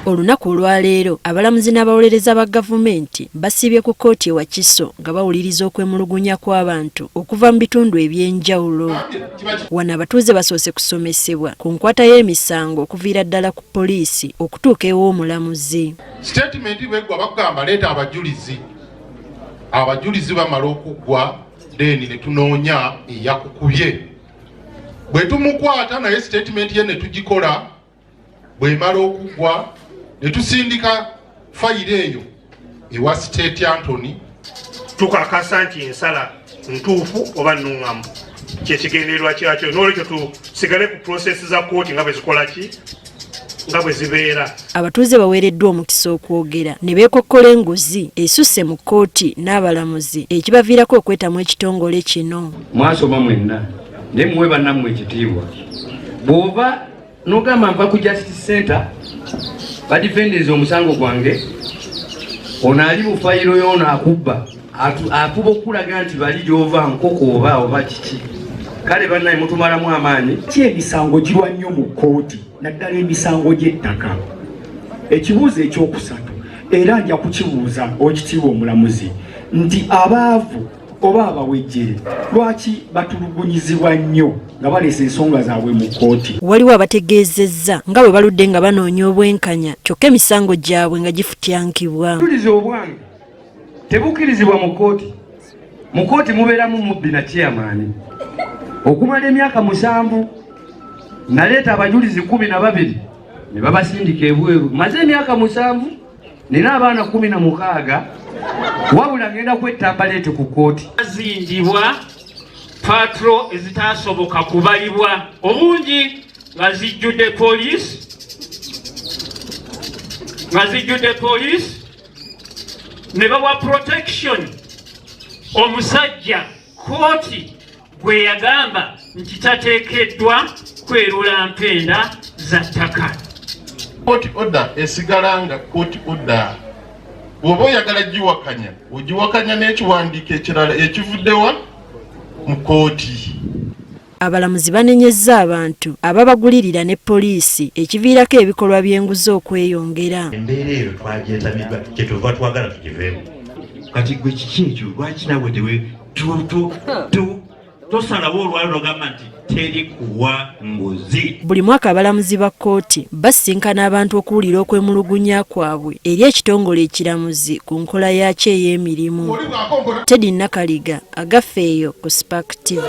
Olunaku olwaleero abalamuzi n'abawolereza ba gavumenti basibye ku kkooti wa Kiso nga bawuliriza okwemulugunya kw'abantu okuva mu bitundu eby'enjawulo. Wano abatuuze basoose kusomesebwa ku nkwata y'emisango okuviira ddala ku poliisi okutuuka ew'omulamuzi. Statement bwegwa bakugamba leeta abajulizi. Abajulizi bamala okuggwa deni ne tunoonya eyakukubye. Bwe tumukwata naye statement ye ne tugikola bw'emala okuggwa ne tusindika fayiro eyo ewa State Anthony. Tukakasa nti ensala ntuufu oba nnuŋŋamu kyekigendererwa kyakyo n'olwekyo tusigale ku process za kkooti nga bwe zikola ki nga bwe zibeera. Abatuuze baweereddwa omukisa okwogera ne beekokkola enguzi esusse mu kkooti n'abalamuzi ekibaviirako okwetamu ekitongole kino. Mwasoma mwenna naye muwe bannammwe ekitiibwa. Bw'oba n'ogamba nva ku Justice Center badifendeza omusango gwange ono ali mu fayiro y'ono akubba afuba okulaga nti bali gy'ova nkoko oba kiki. Kale bannaye mutumalamu amaanyi. Emisango girwa nnyo mu kkooti naddala emisango gy'ettaka. Ekibuuzo ekyokusatu era nja kukibuuza Oweekitiibwa Omulamuzi nti abaavu oba abawejjere lwaki batulugunyizibwa nnyo nga baleese ensonga zaabwe mu kkooti? Waliwo abategeezezza nga bwe baludde nga banoonya obwenkanya kyokka emisango gyabwe nga gifutyankibwa. Obujulizi obwange tebukkirizibwa mu kkooti. Mu kkooti mubeeramu mubbi na chairman. Okumala emyaka 7 naleeta abajulizi 12 ne babasindika ebweru. Maze emyaka 7 nina abaana 16 wabula ngenda kwetambaleete ku kkooti. Zindibwa patro ezitasoboka kubalibwa obungi nga zijjudde police ne bawa protection omusajja kkooti gwe yagamba nti tateekeddwa kwerula mpenda za ttaka. Court order esigala nga court order. Bw'oba oyagala giwakanya ogiwakanya n'ekiwandiiko ekirala ekivuddewa mu kkooti. Abalamuzi banenyezza abantu ababagulirira ne poliisi ekiviirako ebikolwa by'enguzi okweyongera. Embeera eyo twagyetamibwa kyetuva twagala tugiveemu. Kati gwe kiki ekyo lwaki nawe tosalawo olwali lwagamba nti teri kuwa nguzi? Buli mwaka abalamuzi ba kkooti basinkana abantu okuwulira okwemulugunya kwabwe eri ekitongole ekiramuzi ku nkola yakyo ey'emirimu. Teddy Nakaliga, Agafeeyo ku Spark TV.